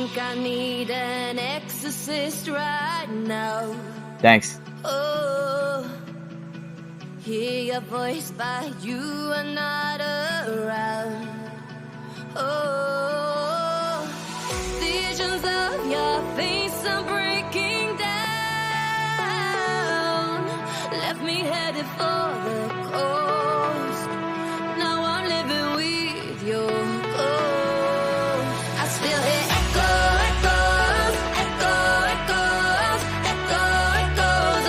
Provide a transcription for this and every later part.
think I need an exorcist right now. Thanks. Oh, hear your voice, but you are not around. Oh, visions of your face are breaking down. Left me headed for the coast. Now I'm living with your ghost. I still hear echoes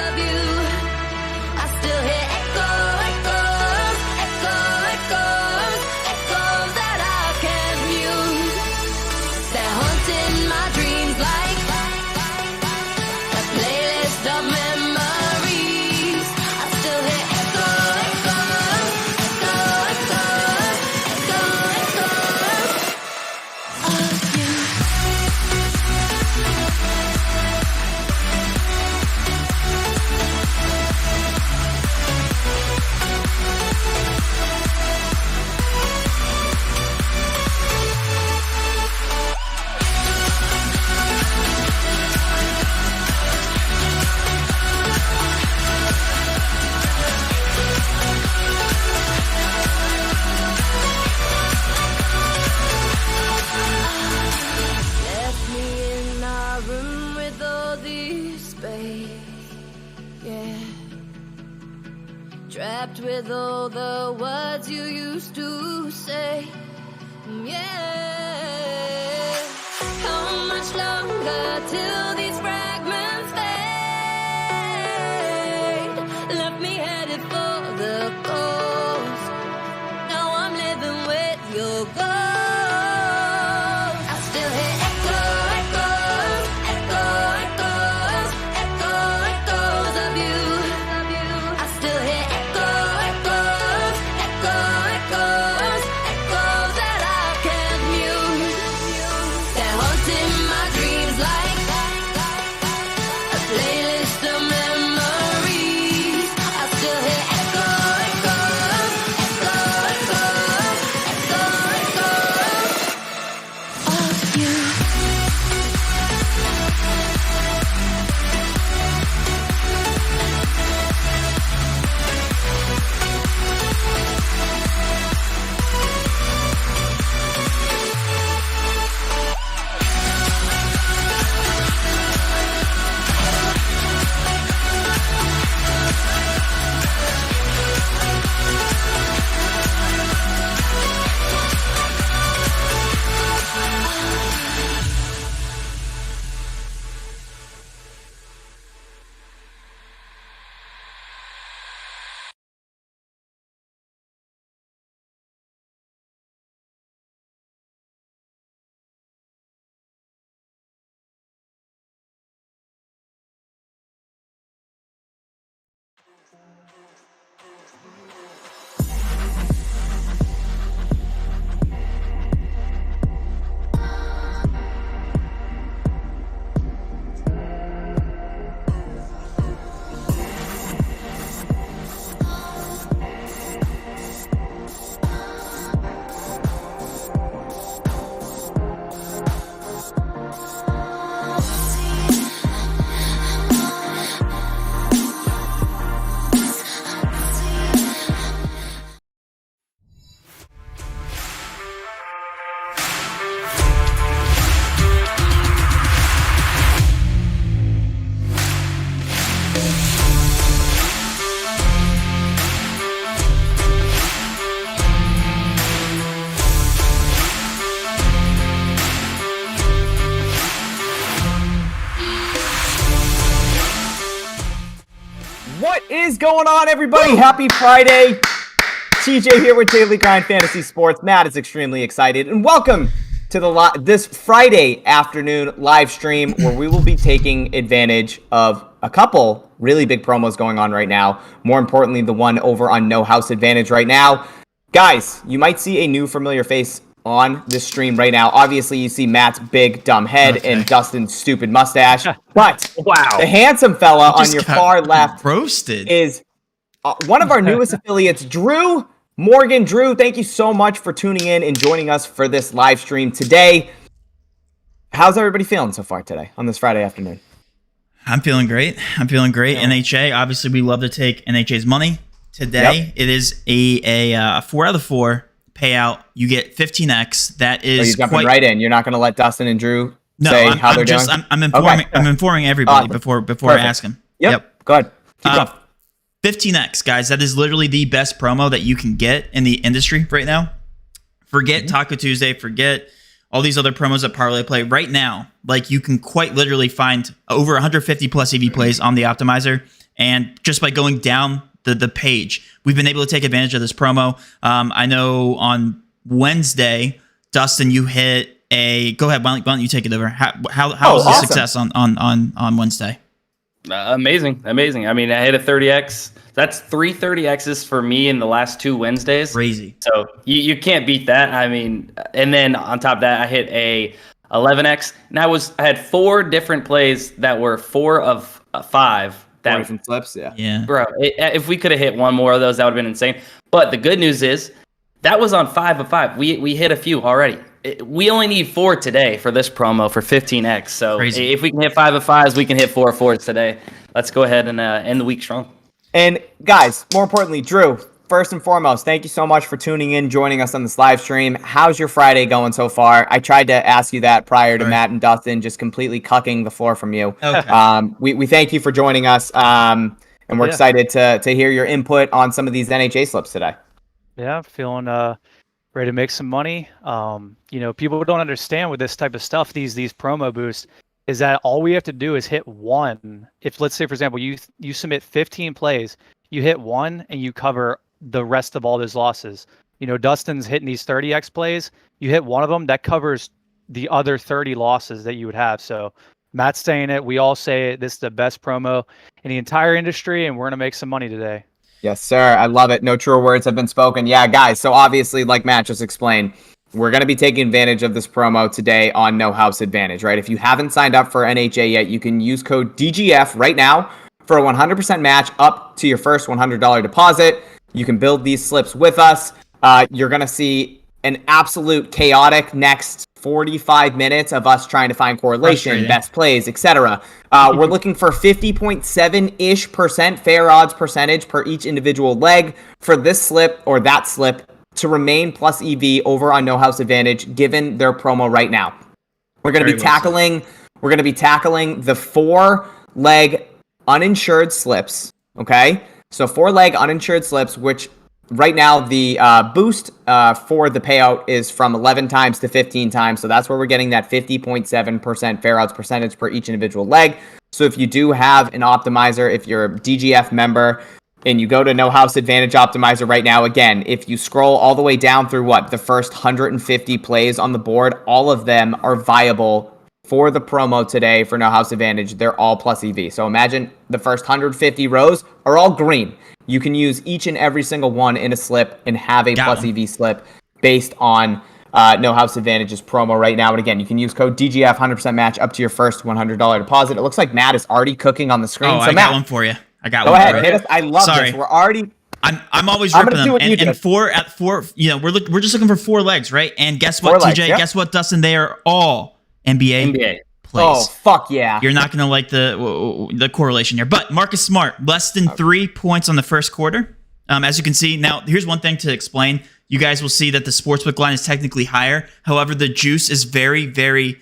of you. I still hear echoes that I can't mute. They're haunting my dreams like a playlist of memories. I still hear echoes of you. Left me in my room with all this space, yeah. Trapped with all the words you used to say, yeah. How much longer till these fragments fade? Left me headed for the coast. Now I'm living with your ghost. I still hear echoes of you. I still hear echoes that I can't mute. They're haunting my dreams like a playlist of memories. I still hear echoes of you. What is going on, everybody? Happy Friday. TJ here with Daily Grind Fantasy Sports. Matt is extremely excited. And welcome to this Friday afternoon live stream where we will be taking advantage of a couple really big promos going on right now. More importantly, the one over on No House Advantage right now. Guys, you might see a new familiar face on this stream right now. Obviously, you see Matt's big dumb head and Dustin's stupid mustache. But the handsome fella on your far left roasted is one of our newest affiliates, Drew Morgan. Drew, thank you so much for tuning in and joining us for this live stream today. How's everybody feeling so far today on this Friday afternoon? I'm feeling great. Yeah. NHA, obviously, we love to take NHA's money. Today, It is a 4 out of 4 payout. You get 15x. That is you're jumping right in. You're not going to let Dustin and Drew say how they're doing? I'm informing. Okay. I'm informing everybody before I ask them. Yep. Go ahead. Keep going. 15x, guys. That is literally the best promo that you can get in the industry right now. Forget Taco Tuesday. Forget all these other promos that Parlay Play. Right now, like, you can quite literally find over 150 plus EV plays on the optimizer. And just by going down the page, we've been able to take advantage of this promo. I know on Wednesday, Dustin, you hit a... Go ahead. Why don't you take it over? How was the success on Wednesday? Amazing. I mean, I hit a 30x. That's 3 30x's for me in the last 2 Wednesdays. Crazy. So you can't beat that. I mean, and then on top of that, I hit a 11x, and I had 4 different plays that were 4 of 5. That different flips, yeah. Bro, if we could have hit one more of those, that would have been insane. But the good news is that was on 5 of 5. We hit a few already. We only need 4 today for this promo for 15x. So Crazy. If we can hit 5 of 5s, we can hit 4 of 4s today. Let's go ahead and end the week strong. And guys, more importantly, Drew, first and foremost, thank you so much for tuning in, joining us on this live stream. How's your Friday going so far? I tried to ask you that prior to Matt and Dustin just completely cucking the floor from you. Okay. We thank you for joining us, and we're excited to hear your input on some of these NHA slips today. Yeah, feeling ready to make some money. People don't understand with this type of stuff, these promo boosts, is that all we have to do is hit one. If, let's say, for example, you submit 15 plays, you hit one and you cover the rest of all those losses. Dustin's hitting these 30x plays. You hit one of them, that covers the other 30 losses that you would have. So Matt's saying it. We all say it. This is the best promo in the entire industry, and we're going to make some money today. Yes, sir. I love it. No truer words have been spoken. Yeah, guys. So obviously, like Matt just explained, we're going to be taking advantage of this promo today on No House Advantage, right? If you haven't signed up for NHA yet, you can use code DGF right now for a 100% match up to your first $100 deposit. You can build these slips with us. You're going to see an absolute chaotic next 45 minutes of us trying to find correlation, best plays, etc. We're looking for 50.7-ish% fair odds percentage per each individual leg for this slip or that slip to remain plus EV over on No House Advantage given their promo right now. We're going to be tackling the 4-leg uninsured slips, okay? So 4-leg uninsured slips, which right now the boost for the payout is from 11 times to 15 times. So that's where we're getting that 50.7% fair odds percentage per each individual leg. So if you do have an optimizer, if you're a DGF member, and you go to No House Advantage Optimizer right now, again, if you scroll all the way down through the first 150 plays on the board, all of them are viable for the promo today for No House Advantage. They're all plus EV. So imagine the first 150 rows are all green. You can use each and every single one in a slip and have a plus EV slip based on No House Advantage's promo right now. And again, you can use code DGF 100% match up to your first $100 deposit. It looks like Matt is already cooking on the screen. Oh, so I Matt, got one for you. Go ahead, hit us. I love this. We're already. I'm always ripping them. And 4 at 4. We're just looking for 4 legs, right? And guess what, TJ? Guess what, Dustin? They are all NBA plays. Oh, fuck yeah! You're not gonna like the correlation here, but Marcus Smart less than 3 points on the first quarter. As you can see, now here's one thing to explain. You guys will see that the sportsbook line is technically higher. However, the juice is very, very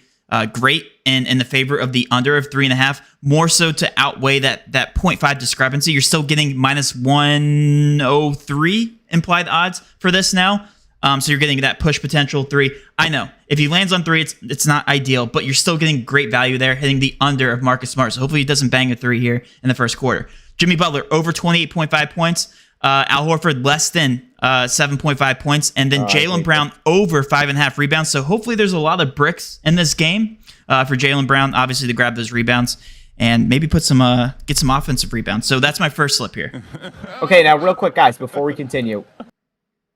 great in the favor of the under of 3.5, more so to outweigh that 0.5 discrepancy. You're still getting minus 103 implied odds for this now. So you're getting that push potential 3. I know if he lands on 3, it's not ideal, but you're still getting great value there, hitting the under of Marcus Smart. So hopefully he doesn't bang a 3 here in the first quarter. Jimmy Butler over 28.5 points. Al Horford less than 7.5 points, and then Jaylen Brown over 5.5 rebounds. So hopefully there's a lot of bricks in this game for Jaylen Brown, obviously, to grab those rebounds and maybe get some offensive rebounds. So that's my first slip here. Okay, now real quick, guys, before we continue.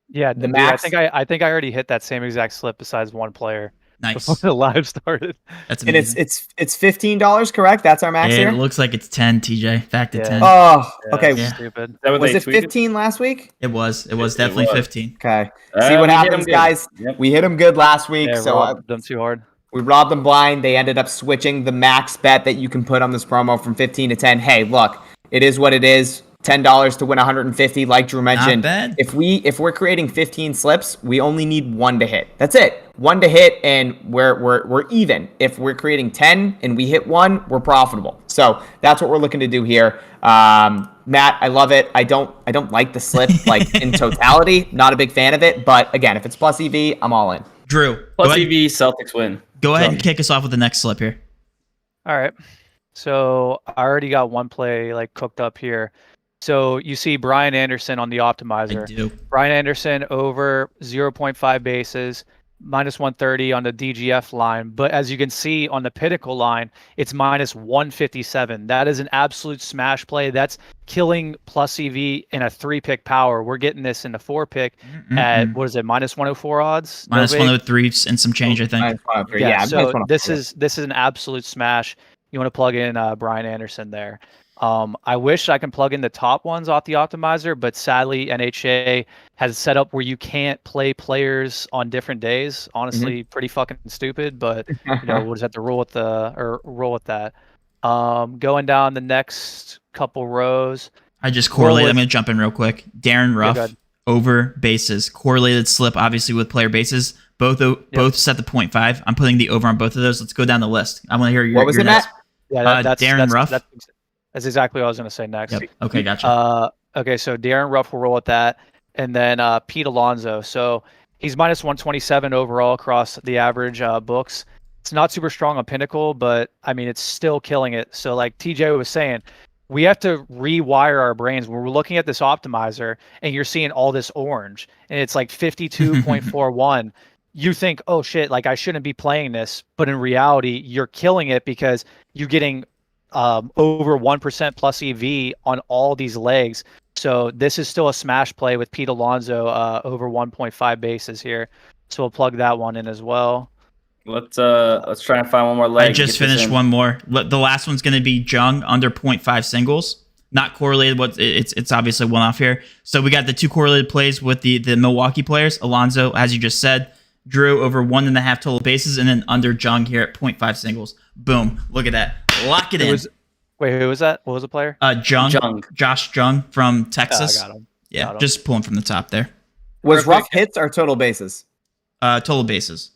Yeah, the max. I think I already hit that same exact slip besides one player. Nice. Before the live started. That's amazing. And it's $15, correct? That's our max here? It looks like it's 10, TJ. Back to 10. Oh, okay. Yeah. Stupid. Was it 15 last week? It was definitely 15. Okay. See what happens, guys? Yep. We hit them good last week. Yeah, so them too hard. We robbed them blind. They ended up switching the max bet that you can put on this promo from 15 to 10. Hey, look, it is what it is. $10 to win 150, like Drew mentioned. Not bad. If we're creating 15 slips, we only need 1 to hit. That's it. 1 to hit, and we're even. If we're creating 10 and we hit 1, we're profitable. So that's what we're looking to do here. Matt, I love it. I don't like the slip like in totality. Not a big fan of it, but again, if it's plus EV, I'm all in. Drew, Plus EV, Celtics win. go ahead and kick us off with the next slip here. All right. So I already got one play like cooked up here. So you see Brian Anderson on the optimizer. I do. Brian Anderson over 0.5 bases, minus 130 on the DGF line. But as you can see on the Pinnacle line, it's minus 157. That is an absolute smash play. That's killing plus EV in a 3-pick power. We're getting this in a 4-pick at, what is it, minus 104 odds? Minus No big? 103 and some change, I think. Minus 103. Yeah, minus so 103. this is an absolute smash. You want to plug in Brian Anderson there. I wish I can plug in the top ones off the optimizer, but sadly NHA has set up where you can't play players on different days. Honestly, pretty fucking stupid, but we'll just have to roll with that. Going down the next couple rows. I just correlated. with- I'm going to jump in real quick. Darren go Ruff ahead. over bases. Correlated slip, obviously, with player bases. Both set the 0.5. I'm putting the over on both of those. Let's go down the list. I want to hear your What was your it, next. Matt? Yeah, Darren Ruff? That's exactly what I was going to say next. Yep. Okay, gotcha. Okay, so Darren Ruff will roll with that, and then Pete Alonso. So he's minus 127 overall across the average books. It's not super strong on Pinnacle, but I mean it's still killing it. So like TJ was saying, we have to rewire our brains when we're looking at this optimizer, and you're seeing all this orange, and it's like 52.41. You think, oh shit, like I shouldn't be playing this, but in reality, you're killing it because you're getting over 1% plus EV on all these legs. So this is still a smash play with Pete Alonso over 1.5 bases here. So we'll plug that one in as well. Let's try and find one more leg. I just finished one more. The last one's going to be Jung under 0.5 singles. Not correlated. It's obviously one off here. So we got the 2 correlated plays with the Milwaukee players. Alonso, as you just said, Drew over 1.5 total bases, and then under Jung here at 0.5 singles. Boom. Look at that. Lock it in. Wait, who was that? What was the player? Jung. Josh Jung from Texas. I got him. Yeah, Got him. just pulling from the top there. Was Real rough quick. hits or total bases? Total bases.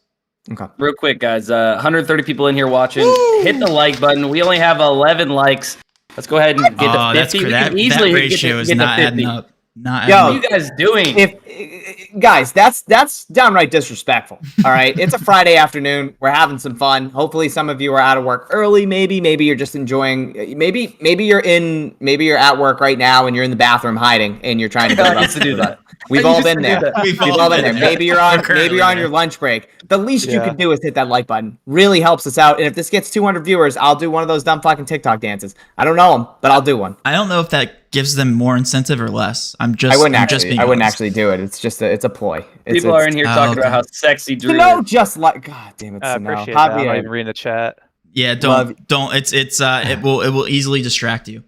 Okay. Real quick, guys. 130 people in here watching. Hit the like button. We only have 11 likes. Let's go ahead and get to 50. We can easily that ratio is get not to 50. adding up. Not Yo, adding What up. are you guys doing? Guys, that's downright disrespectful. All right, it's a Friday afternoon. We're having some fun. Hopefully, some of you are out of work early. Maybe you're just enjoying. Maybe you're at work right now and you're in the bathroom hiding and you're trying to I build up used to do that. We've I all used been to do there. that. We've All been there. there. Maybe you're We're on currently your there. lunch break. The least you Yeah. could do is hit that like button. Really helps us out. And if this gets 200 viewers, I'll do one of those dumb fucking TikTok dances. I don't know them, but I'll do one. I don't know if that gives them more incentive or less. I wouldn't I wouldn't actually do it. It's just it's a ploy. People are in here talking okay. about how sexy Drew No, is. just like God damn it, I Sano. appreciate that. I'm not Javier, even reading the chat. Yeah, Love- don't. It will easily distract you.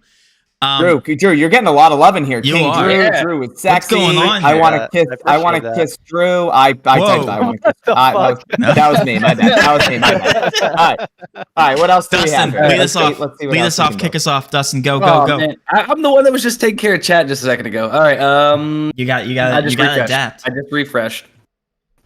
Drew, you're getting a lot of love in here. You King are. Drew, Yeah. Drew is sexy. going on I here? want to kiss. I I want to appreciate kiss Drew. I typed I want to kiss. That was me. My bad. That was me. My bad. All right. What else do we Dustin, have? lead us off. Let's see what Lead else us we off. can Kick do. us off, Dustin. Go, Oh, go. man. I'm the one that was just taking care of chat just a second ago. All right. You got I to just refreshed. adapt. I just refreshed.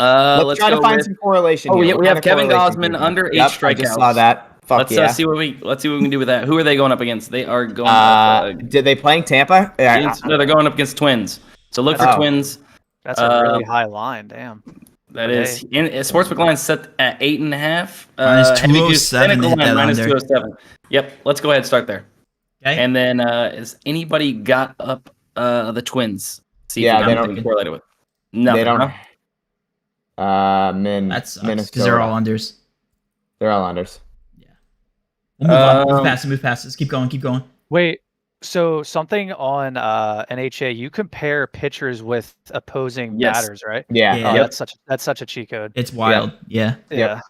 Let's try to go find with- some correlation. Oh, here. we What have kind of Kevin correlation Gosman do we under have? 8 Yep, I just strikeouts. saw that. Fuck Let's yeah. see what we can do with that. Who are they going up against? They are going up Did they playing Tampa? no, they're going up against Twins. So look for Oh. Twins. That's a really high line. Damn. That is in Sportsbook line set at 8.5. Minus Heavy 207 juice, Pinnacle hit line, that minus under. 207. Yep. Let's go ahead and start there. Okay. And then has anybody got up the Twins? See Yeah, if they they don't- don't correlate with. No, They don't. huh? That sucks Minnesota. because they're all unders. They're all unders. We'll move on. Um, Move past this. Keep going. Wait, so something on NHA, you compare pitchers with opposing Yes. batters, right? Yeah. Yeah. Oh, Yep. that's such a cheat code. It's wild. Yeah. Yeah.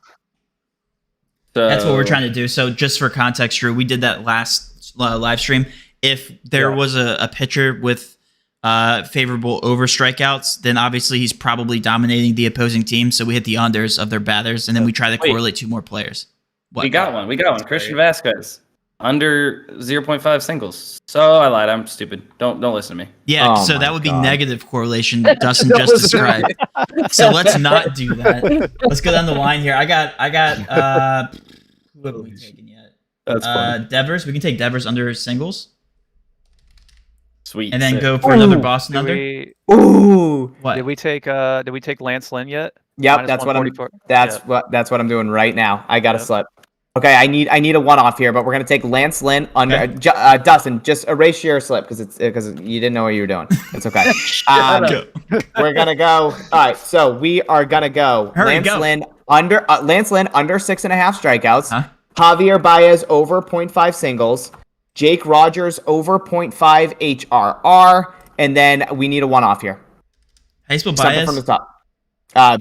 That's what we're So- trying to do. So just for context, Drew, we did that last live stream. If there Yeah. was a pitcher with favorable over strikeouts, then obviously he's probably dominating the opposing team. So we hit the unders of their batters, and then we try to correlate 2 more players. What? We got one. Christian Vasquez under 0.5 singles. So I lied. I'm stupid. Don't listen to me. Yeah, so that would be negative correlation. Dustin just described. So let's not do that. Let's go down the line here. I got. Who haven't we taken yet? That's funny. Devers. We can take Devers under singles. Sweet. And then go for another Boston under. Ooh. What? Did we take Lance Lynn yet? Yep, that's what I'm doing right now. I got a slip. Okay, I need a one-off here, but we're gonna take Lance Lynn under. Okay. Dustin, just erase your slip because you didn't know what you were doing. It's okay. We're gonna go. All right, so we are gonna go. Lance Lynn under 6.5 strikeouts. Huh? Javier Baez over 0.5 singles. Jake Rogers over 0.5 HRR, and then we need a one-off here. How you spell Something Baez? from the top. The A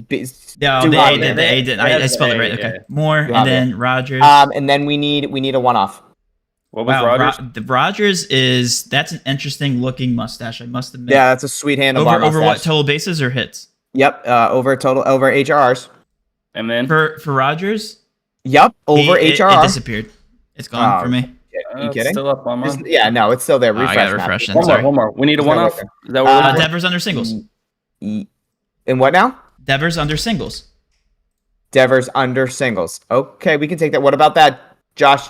did. I spelled it right. Okay. More, and then Rogers. And then we need a one-off. What was Rogers? The Rogers that's an interesting looking mustache, I must admit. Yeah, that's a sweet handlebar over what, mustache. total bases or hits? Yep, over HRRs. And then For Rogers? Yep, over HRR. It disappeared. It's gone for me. You kidding? Still up on mine. Yeah, no, it's still there. I gotta refresh it. One more. We need a one-off. Is that what we're Devers under singles. And what now? Devers under singles. Devers under singles. Okay, we can take that. What about that Josh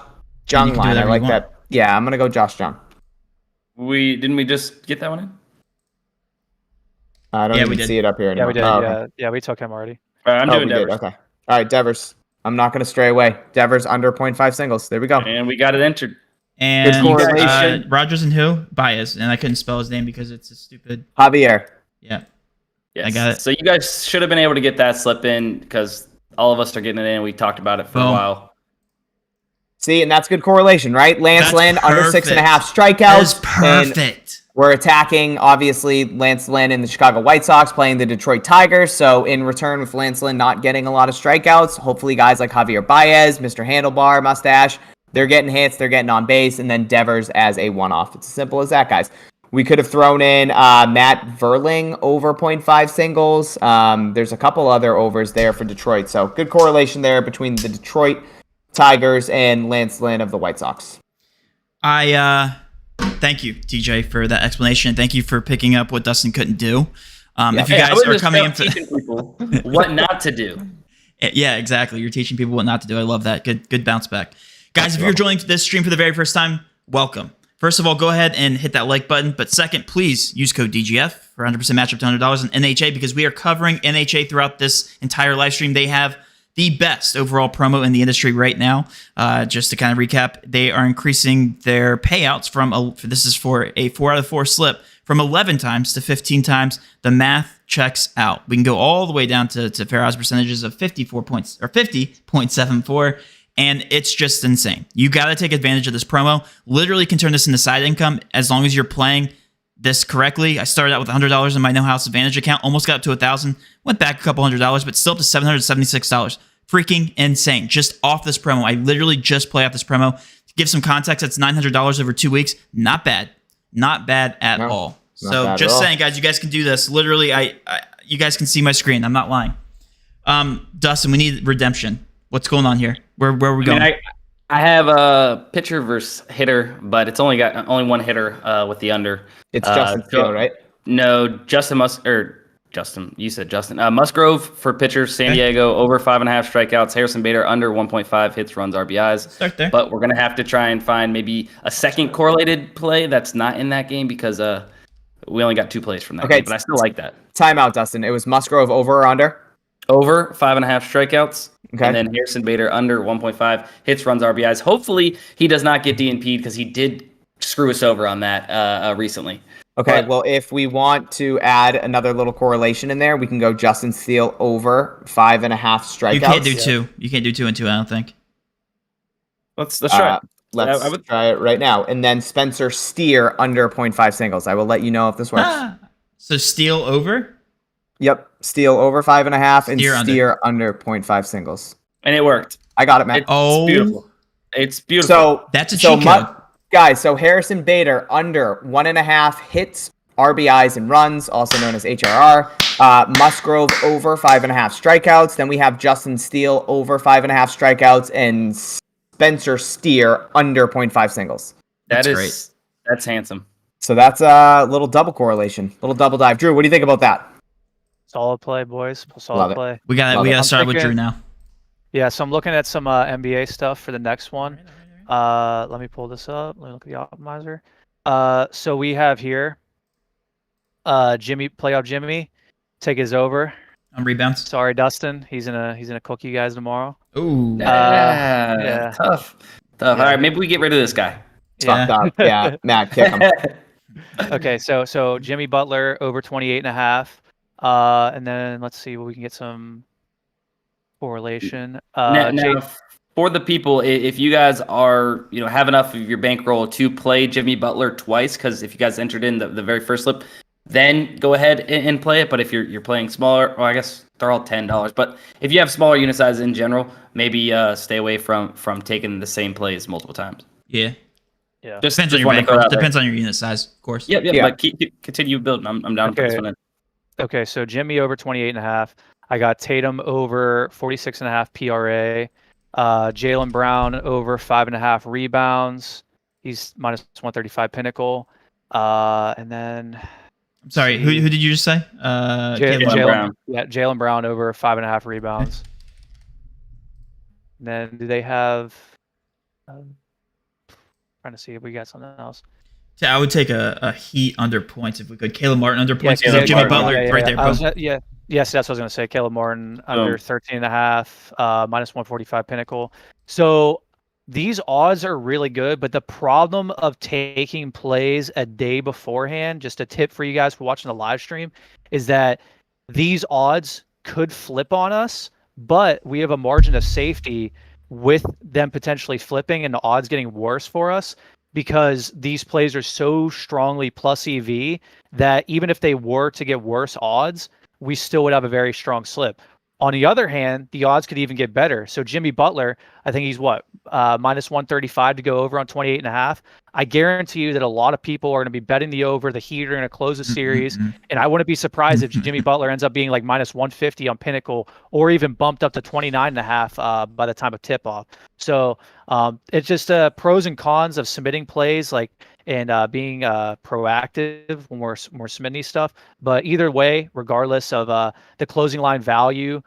Jung line? I like that. Yeah, I'm gonna go Josh Jung. Didn't we just get that one in? I don't even see it up here anymore. Yeah, we did. Yeah, we took him already. All right, I'm doing Devers. Okay. All right, Devers. I'm not gonna stray away. Devers under 0.5 singles. There we go. And we got it entered. And Rogers and who? Baez. And I couldn't spell his name because it's a stupid. Javier. Yeah. Yes. I got it. So you guys should have been able to get that slip in because all of us are getting it in. We talked about it for a while. See, and that's good correlation, right? Lance Lynn under 6.5 strikeouts. That's perfect. We're attacking, obviously, Lance Lynn and the Chicago White Sox playing the Detroit Tigers. So in return, with Lance Lynn not getting a lot of strikeouts, hopefully guys like Javier Baez, Mr. Handlebar, Mustache, they're getting hits, they're getting on base, and then Devers as a one-off. It's as simple as that, guys. We could have thrown in Matt Verling over 0.5 singles. There's a couple other overs there for Detroit. So good correlation there between the Detroit Tigers and Lance Lynn of the White Sox. Thank you, TJ, for that explanation. Thank you for picking up what Dustin couldn't do. If you guys are coming in for teaching people what not to do. Yeah, exactly. You're teaching people what not to do. I love that. Good bounce back. Guys, if you're joining this stream for the very first time, welcome. First of all, go ahead and hit that like button. But second, please use code DGF for 100% matchup to $100 in NHA because we are covering NHA throughout this entire live stream. They have the best overall promo in the industry right now. Just to kind of recap, they are increasing their payouts from, this is for a 4 out of 4 slip, from 11 times to 15 times. The math checks out. We can go all the way down to fair odds percentages of 50.74. And it's just insane. You got to take advantage of this promo. Literally can turn this into side income as long as you're playing this correctly. I started out with $100 in my No House Advantage account, almost got up to $1,000, went back a couple $100, but still up to $776. Freaking insane. Just off this promo. I literally just play off this promo. To give some context, that's $900 over 2 weeks. Not bad. Not bad at all. So just saying, guys, you guys can do this. Literally, you guys can see my screen. I'm not lying. Dustin, we need redemption. What's going on here? Where are we going? I have a pitcher versus hitter, but it's only one hitter with the under. It's Justin Steele, right? No, Justin. You said Justin. Musgrove for pitcher, San Diego over 5.5 strikeouts. Harrison Bader under 1.5 hits, runs, RBIs. Start there. But we're gonna have to try and find maybe a second correlated play that's not in that game because we only got 2 plays from that game. But I still like that. Timeout, Dustin. It was Musgrove over or under? Over 5.5 strikeouts. Okay. And then Harrison Bader under 1.5 hits, runs, RBIs. Hopefully he does not get DNP'd because he did screw us over on that recently. Okay, well, if we want to add another little correlation in there, we can go Justin Steele over 5.5 strikeouts. You can't do 2. You can't do 2 and 2, I don't think. Let's try it. Let's try it right now. And then Spencer Steer under 0.5 singles. I will let you know if this works. So Steele over? Yep. Steele over 5.5 and Steer under 0.5 singles. And it worked. I got it, man. It's beautiful. It's beautiful. So that's a cheat code. Guys, so Harrison Bader under 1.5 hits, RBIs and runs, also known as HRR. Musgrove over 5.5 strikeouts. Then we have Justin Steele over 5.5 strikeouts and Spencer Steer under 0.5 singles. That's great. That's handsome. So that's a little double correlation, little double dive. Drew, what do you think about that? Solid play, boys. Love Solid it. play. We got to start with Drew now. Yeah, so I'm looking at some NBA stuff for the next one. Let me pull this up. Let me look at the optimizer. So we have here playoff Jimmy, take his over. On rebounds. Sorry, Dustin. He's gonna cook you guys tomorrow. Ooh. Yeah. Tough. Yeah. All right, maybe we get rid of this guy. Fucked up. Yeah, Matt, kick him. Okay, so Jimmy Butler over 28.5. And then let's see what we can get some correlation. Now, for the people, if you guys are, have enough of your bankroll to play Jimmy Butler twice, because if you guys entered in the very first slip, then go ahead and play it. But if you're playing smaller, well, I guess they're all $10. But if you have smaller unit sizes in general, maybe stay away from taking the same plays multiple times. Yeah. Yeah. Depends on your bankroll. Depends on your unit size, of course. Yep. Yeah. But continue building. I'm down for this one. Okay, so Jimmy over 28.5. I got Tatum over 46.5 PRA. Jaylen Brown over 5.5 rebounds. He's minus 135 Pinnacle. And then I'm sorry, who did you just say? Jaylen Brown. Yeah, Jaylen Brown over 5.5 rebounds. And then do they have? Trying to see if we got something else. I would take a Heat under points if we could. Caleb Martin under points Yeah, because Jimmy Butler yeah, right there. Boom. Yes, that's what I was going to say. Caleb Martin under 13.5, minus 145 Pinnacle. So these odds are really good, but the problem of taking plays a day beforehand, just a tip for you guys for watching the live stream, is that these odds could flip on us, but we have a margin of safety with them potentially flipping and the odds getting worse for us, because these plays are so strongly plus EV that even if they were to get worse odds, we still would have a very strong slip. On the other hand, the odds could even get better. So Jimmy Butler, I think he's minus 135 to go over on 28.5. I guarantee you that a lot of people are going to be betting the over. The Heat are going to close the series. And I wouldn't be surprised if Jimmy Butler ends up being like minus 150 on Pinnacle, or even bumped up to 29.5 by the time of tip off. So it's just pros and cons of submitting plays and being proactive when we're submitting these stuff. But either way, regardless of the closing line value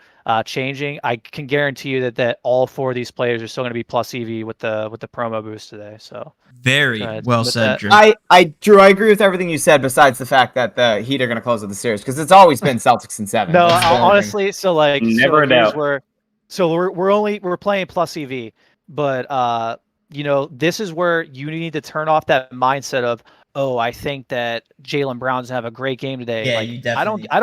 changing, I can guarantee you that all four of these players are still going to be plus EV with the promo boost today. So very well said, Drew. Drew, I agree with everything you said, besides the fact that the Heat are going to close with the series, because it's always been Celtics in 7. No, honestly, never a doubt. We're playing plus EV, but this is where you need to turn off that mindset of, oh, I think that Jaylen Brown's gonna have a great game today. Yeah, you definitely. I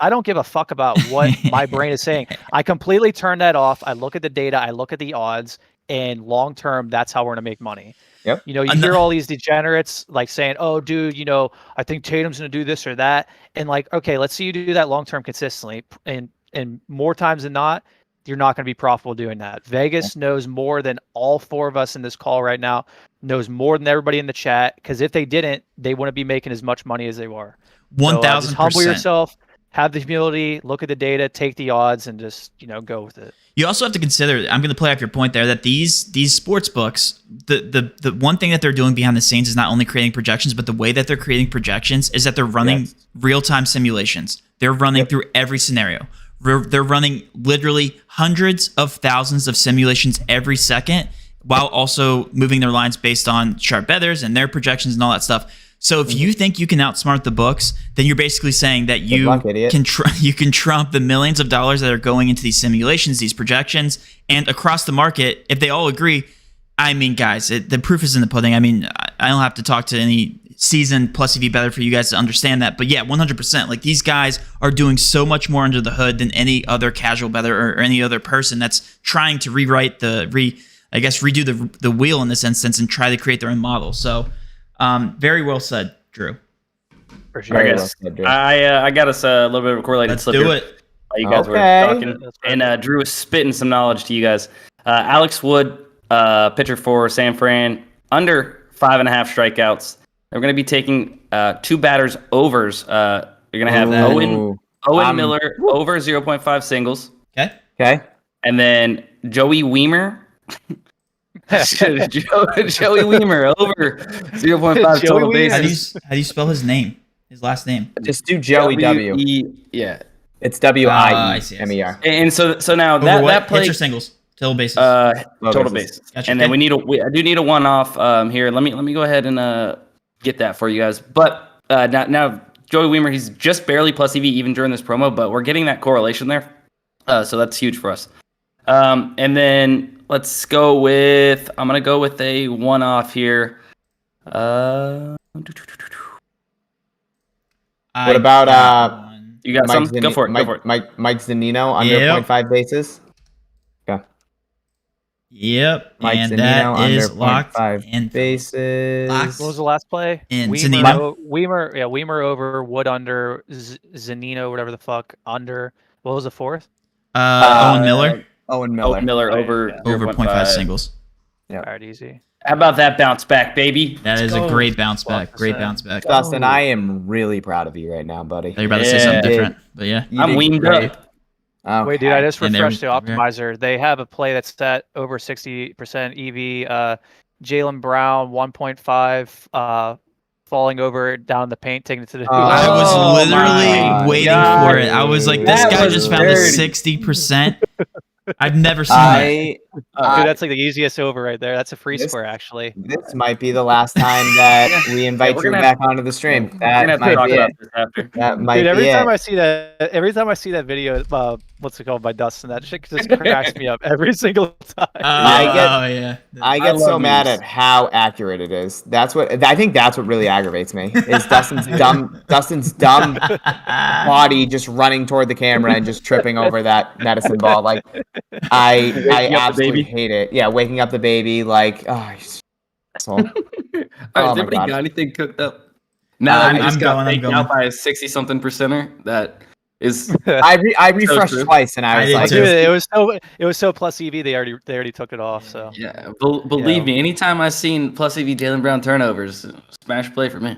don't give a fuck about what my brain is saying. I completely turn that off. I look at the data, I look at the odds, and long term, that's how we're gonna make money. Yep. You hear all these degenerates saying, "Oh, dude, I think Tatum's gonna do this or that," and okay, let's see you do that long term consistently, and more times than not, you're not going to be profitable doing that. Vegas knows more than all four of us in this call right now, knows more than everybody in the chat, because if they didn't, they wouldn't be making as much money as they were. 1,000%. So, humble yourself, have the humility, look at the data, take the odds, and just go with it. You also have to consider, I'm going to play off your point there, that these sports books, the one thing that they're doing behind the scenes is not only creating projections, but the way that they're creating projections is that they're running real-time simulations. They're running through every scenario. They're running literally hundreds of thousands of simulations every second, while also moving their lines based on sharp bettors and their projections and all that stuff. So if you think you can outsmart the books, then you're basically saying that you can trump the millions of dollars that are going into these simulations, these projections, and across the market. If they all agree, I mean, guys, the proof is in the pudding. I mean, I don't have to talk to any seasoned plus EV better for you guys to understand that. But yeah, 100%. These guys are doing so much more under the hood than any other casual bettor or any other person that's trying to rewrite redo the wheel in this instance and try to create their own model. So very well said, Drew. I got us a little bit of a correlated slip. Let's do it. You guys were talking, and Drew was spitting some knowledge to you guys. Alex Wood, pitcher for San Fran, under 5.5 strikeouts. They're going to be taking 2 batters overs. You're going to have Ooh. Owen Miller over 0.5 singles. Okay. And then Joey Weimer. Joey Weimer over 0.5 total bases. How do you spell his name? His last name? Just do Joey W. Yeah. It's I see. WIEMER. And so now Over that play hits or singles? Total bases. total bases. Gotcha. And then I do need a one-off here. Let me go ahead and get that for you guys. But now Joey Weimer, he's just barely plus EV even during this promo, but we're getting that correlation there. So that's huge for us. And then let's go with, I'm going to go with a one-off here. What about you got some? Go for it. Mike Zunino under 0.5 bases. Okay. Yep. Mike and Zunino that under is locked 0.5 in. bases. Locked. What was the last play? And Weimer over, Wood under, Zanino, whatever the fuck, under. What was the fourth? Owen Miller. Owen Miller. Owen Miller over Over 0.5 singles. Yeah. All right, easy. How about that bounce back, baby? That is a great bounce back. 12%. Great bounce back. Dustin, I am really proud of you right now, buddy. You're about to say something different, but yeah. You I'm did weaned great. up. Okay. Wait, dude, I just And refreshed the there- optimizer. They have a play that's set over 60% EV. Jalen Brown 1.5, falling over down the paint, taking it to the hoop. I Oh was literally my waiting God. for it. I was like, this That guy was just found a dirty. 60%. I've never seen that. Dude, that's like the easiest over right there. That's a free This- square, actually. This might be the last time that we invite we're Drew gonna back onto the stream. We're That gonna have to might talk be about it. this after. That might Dude, be every it. time I see that video, what's it called by Dustin? That shit just cracks me up every single time. Yeah. I get so love mad these. at how accurate it is. I think that's what really aggravates me. Is Dustin's dumb body just running toward the camera and just tripping over that medicine ball. Like I Waking up the absolutely baby. hate it. Yeah, waking up the baby. Like, oh, you asshole. All right, Oh has my anybody God. got anything cooked up? Now that we I'm just got going, I'm faked going. out by a 60-something percenter, that is I refreshed true. twice and I I was did like, too. It was so plus EV. They already took it off. So yeah. Believe Yeah. me, anytime I've seen plus EV Jalen Brown turnovers, smash play for me.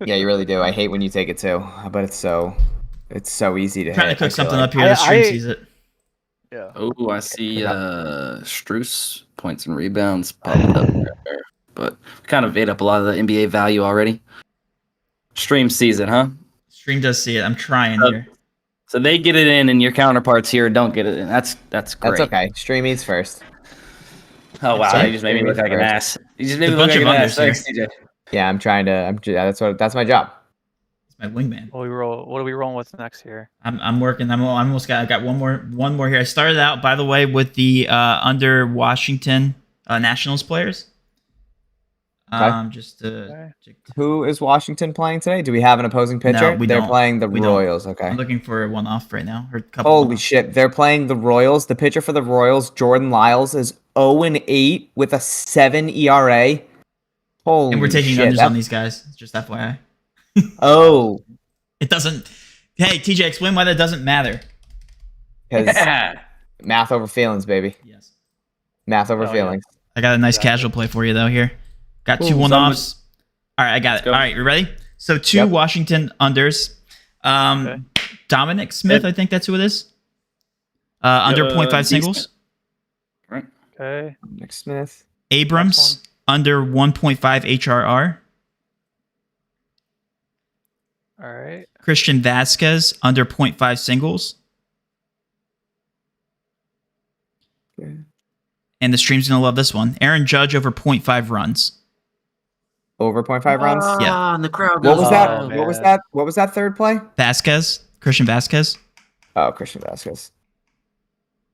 yeah, you really do. I hate when you take it too, but it's so easy to Trying to hit. cook I feel something like. up here. The stream sees it. yeah. Oh, I see Struce points and rebounds popped up there. But we kind of ate up a lot of the NBA value already. Stream season, huh? Stream does see it. I'm trying Uh, here. So they get it in and your counterparts here don't get it in. That's great. That's okay. Stream eats first. Oh wow, Sorry. you just made me look like an ass. You just made me There's a look like bunch an of ass. unders here. Thanks, TJ. Yeah, I'm trying to. That's my job. It's my wingman. What are we rolling with next here? I'm working. I got one more here. I started out, by the way, with the under Washington Nationals players. Okay. Just to Who is Washington playing today? Do we have an opposing pitcher? we They're don't. playing the We don't. Royals. Okay. I'm looking for a one-off right now, or a couple. Holy one-offs. shit! They're playing the Royals. The pitcher for the Royals, Jordan Lyles, is 0-8 with a 7 ERA. Holy And we're taking shit! unders on these guys. Just FYI. Oh, It doesn't. Hey, TJ, explain why that doesn't matter. because Yeah. math over feelings, baby. Yes. Math over Oh, yeah. feelings. I got a nice casual play for you though here. Got two Ooh, one-offs. All right, I got it. go. All right, you ready? So two Yep. Washington unders. Okay. Dominic Smith, I think that's who it is. Under 0.5 singles. Okay. Nick Smith. Abrams under 1.5 HRR. All right. Christian Vasquez under 0.5 singles. Okay. And the stream's gonna love this one. Aaron Judge over 0.5 runs. Over 0.5 runs. Yeah. And the crowd What goes was Oh, that? wild. What was man. that? What was that third play? Christian Vasquez, Oh, Christian Vasquez.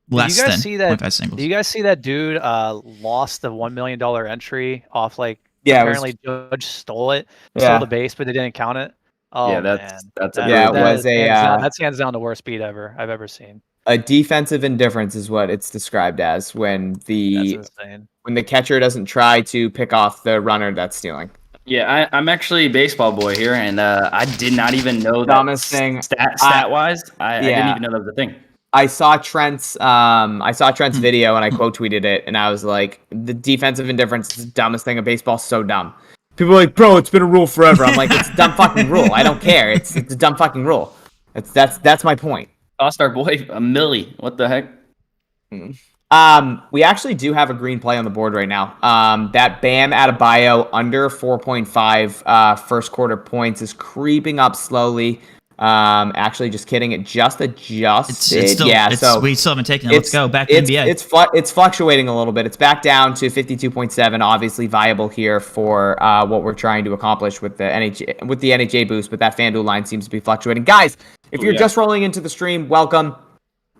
less you guys than see that- 0.5 singles. Do you guys see that dude lost the $1 million entry off Yeah, it was- apparently Judge stole it, Yeah. stole the base, but they didn't count it. Oh, Yeah, man. that's a Yeah, it brutal- was a, that's hands down the worst beat I've ever seen. A defensive indifference is what it's described as when That's the insane. catcher doesn't try to pick off the runner that's stealing. Yeah, I'm actually a baseball boy here, and I did not even know that. Dumbest thing. Stat wise, I didn't Yeah. even know that was a thing. I saw Trent's video and I quote tweeted it and I was like, the defensive indifference is the dumbest thing in baseball, so dumb. People are like, bro, it's been a rule forever. I'm like, it's a dumb fucking rule. I don't care. It's a dumb fucking rule. That's my point. Cost our boy a milli. What the heck? We actually do have a green play on the board right now. That Bam Adebayo under 4.5 first quarter points is creeping up slowly. Actually, just kidding. It just adjusted. It's still, we still haven't taken it. Let's go back to NBA. It's fluctuating a little bit. It's back down to 52.7. Obviously viable here for what we're trying to accomplish with the NHA boost, but that FanDuel line seems to be fluctuating. Guys, if you're just rolling into the stream, welcome.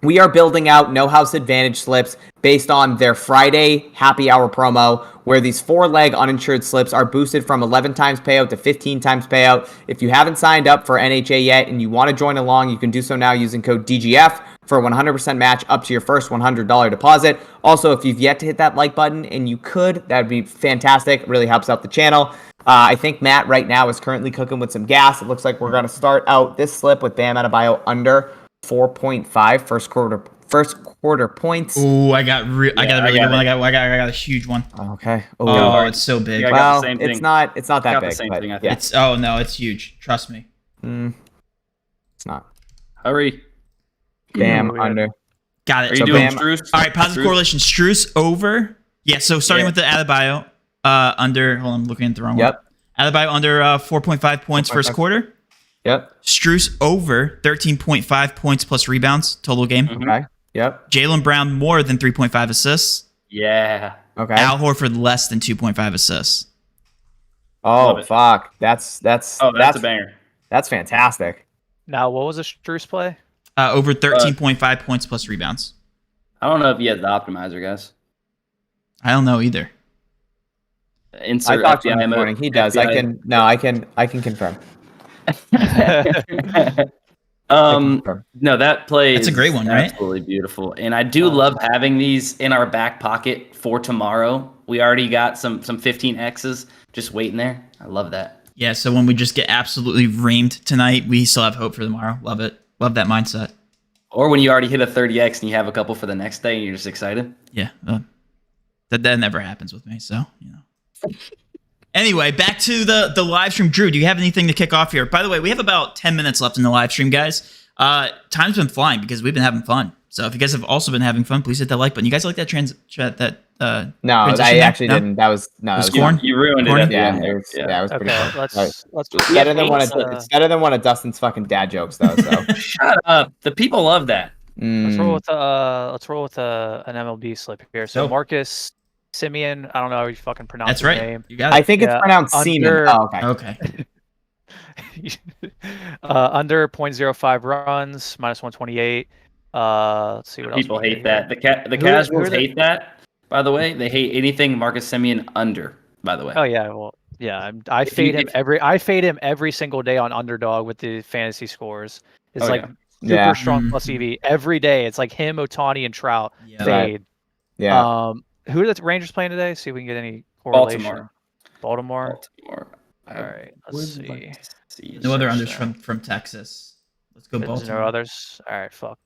We are building out No House Advantage slips based on their Friday happy hour promo, where these 4-leg uninsured slips are boosted from 11 times payout to 15 times payout. If you haven't signed up for NHA yet and you want to join along, you can do so now using code DGF for a 100% match up to your first $100 deposit. Also, if you've yet to hit that like button, and you could, that'd be fantastic. It really helps out the channel. I think Matt right now is currently cooking with some gas. It looks like we're going to start out this slip with Bam Adebayo under 4.5 first quarter points. Ooh, I got a really good one. I got a huge one. Okay. Oh, it's so big. Yeah, Well, it's not that big. The same thing, I think. Yeah. It's huge. Trust me. It's not. Hurry. Bam under. Got it. Are you So doing Bam- Struce? All right, positive correlation. Struce over. Yeah, so starting with the Adebayo under. Hold on, I'm looking at the wrong one. Adebayo under 4.5 points first quarter. Yep. Struce over 13.5 points plus rebounds total game. Okay. Yep. Jaylen Brown more than 3.5 assists. Yeah. Okay. Al Horford less than 2.5 assists. Oh fuck. That's a banger. That's fantastic. Now, what was a Struce play? Over 13.5 points plus rebounds. I don't know if he has the optimizer, guys. I don't know either. Insert I talked to him FBI this mode. morning. He does. I can confirm. No, that play That's a great one, right? Absolutely beautiful. And I do love having these in our back pocket for tomorrow. We already got some 15Xs just waiting there. I love that. Yeah, so when we just get absolutely reamed tonight, we still have hope for tomorrow. Love it. Love that mindset. Or when you already hit a 30X and you have a couple for the next day and you're just excited. Yeah. That never happens with me, so, you know. Anyway, back to the live stream. Drew, do you have anything to kick off here? By the way, we have about 10 minutes left in the live stream, guys. Time's been flying because we've been having fun. So if you guys have also been having fun, please hit that like button. You guys like that No, I actually didn't. That was corn. You ruined Corn? it. Yeah, it was pretty Okay, fun. let's It's better than one of Dustin's fucking dad jokes, though. So Shut up. The people love that. let's roll with an MLB slip here. So Go. Marcus Simeon, I don't know how you fucking pronounce That's his right. name. You got I it. think it's Yeah, pronounced under- semen. Oh, okay. Okay. Under 0.05 runs, minus 128. Let's see what else People we hate get that. here. The Who are casuals the- hate that, by the way. They hate anything Marcus Simeon under, by the way. Oh yeah, well yeah. I If fade you- him I fade him every single day on underdog with the fantasy scores. It's Oh, like yeah. super Yeah. strong plus EV every day. It's like him, Otani, and Trout Yeah. fade. Yeah. Who are the Rangers playing today? See if we can get any correlation. Baltimore. Baltimore. All right, let's would see. like to see No other Search unders that. from Texas. Let's go There's Baltimore. no others. All right, fuck.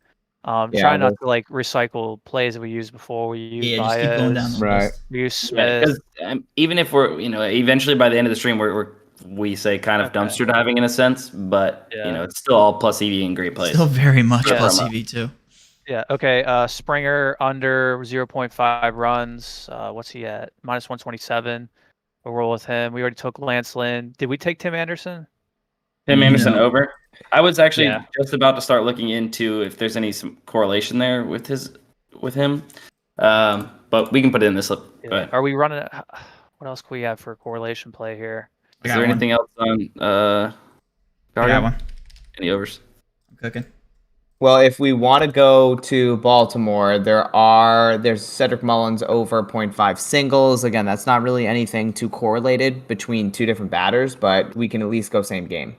Yeah, Try not well- to like recycle plays that we used before. We use Yeah, just keep going down Baez. the Right. list. We use Yeah, Smith. because even if we're, eventually by the end of the stream, we say kind of Okay. dumpster diving in a sense, but Yeah. it's still all plus EV and great plays. Still very much Yeah. plus EV too. Yeah. Okay. Springer under 0.5 runs. What's he at? Minus 127. We'll roll with him. We already took Lance Lynn. Did we take Tim Anderson? Tim Anderson No. over. I was actually Yeah. just about to start looking into if there's some correlation there with him, but we can put it in this slip. Yeah. Go ahead. Are we running? What else can we have for a correlation play here? I Is got there one. anything else on I Garden? got one. Any overs? I'm cooking. Well, if we want to go to Baltimore, there's Cedric Mullins over 0.5 singles. Again, that's not really anything too correlated between two different batters, but we can at least go same game.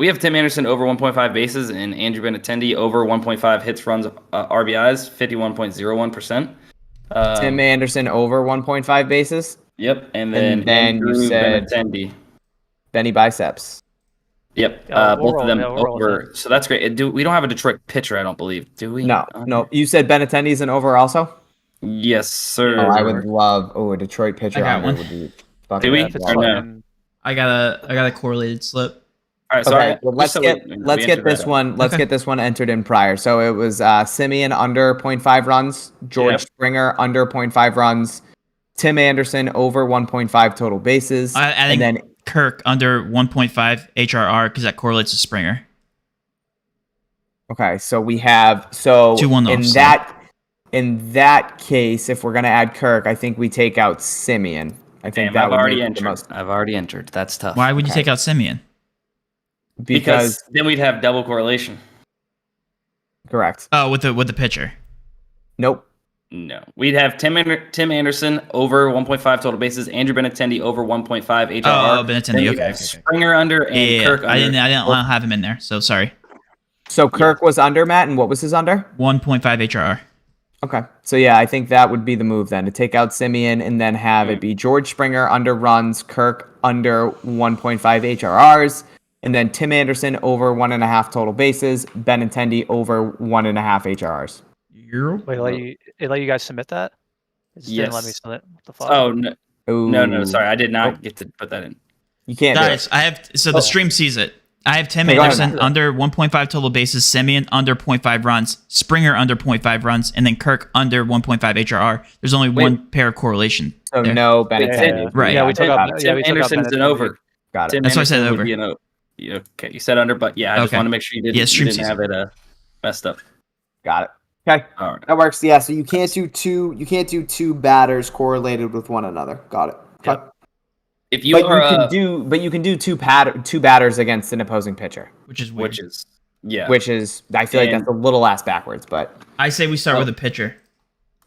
We have Tim Anderson over 1.5 bases and Andrew Benintendi over 1.5 hits, runs, RBIs, 51.01%. Tim Anderson over 1.5 bases. Yep, and then you Andrew said- Benintendi. Benny Biceps. Yep, Yeah, we'll both roll- of them yeah, we'll roll with over. So that's great. We don't have a Detroit pitcher, I don't believe. Do we? No. You said Benintendi's an over also? Yes, sir. Oh, I would love. Oh, a Detroit pitcher I got under one. would be Do we? Yeah, if it's Or no? fucking- I got a correlated slip. All right, so Okay, well, let's get this one. one. Let's Okay. get this one entered in prior. So it was Simeon under 0.5 runs, George Yep. Springer under 0.5 runs, Tim Anderson over 1.5 total bases, I think Kirk under 1.5 HRR because that correlates to Springer. okay. So we have 2-1 in offside. that case, if we're gonna add Kirk, I think we take out Simeon. I think Damn, that I've would already make the entered. most I've already entered. That's tough. Why would you Okay. take out Simeon? because then we'd have double correlation. correct. Oh, with the pitcher. Nope. No, we'd have Tim Anderson over 1.5 total bases, Andrew Benintendi over 1.5 HRR. Oh, Benintendi, Then we'd okay, have okay. Springer under and Yeah, Kirk under. I didn't have him in there, so sorry. So Kirk was under Matt, and what was his under? 1.5 HRR. Okay. So yeah, I think that would be the move then, to take out Simeon and then have it be George Springer under runs, Kirk under 1.5 HRRs, and then Tim Anderson over 1.5 total bases, Benintendi over 1.5 HRRs. Wait, let you guys submit that? It just didn't let me Yes. submit. What the fuck? Oh no, no, Ooh. sorry, I did not get to put that in. You can't do Guys, it. I have the stream sees it. I have Tim Hey, go ahead. Anderson under 1.5 total bases, Simeon under 0.5 runs, Springer under 0.5 runs, and then Kirk under 1.5 HRR. There's only one pair of correlation. So there. no Benintendi. Right. Yeah, we took out. Tim we took out Anderson's an Benintendi. over. Got it. Tim That's why I said Anderson would over. be an over. Okay, you said under, but yeah, I just Okay. want to make sure you didn't, Yeah, stream you didn't have it messed up. Got it. Okay. All right. That works. Yeah. So you can't do two batters correlated with one another. Got it. Okay. Yep. If you But are, you can do two batters against an opposing pitcher, Which is weird. which is yeah, which is I feel like And- that's a little ass backwards, but I say we start with a pitcher.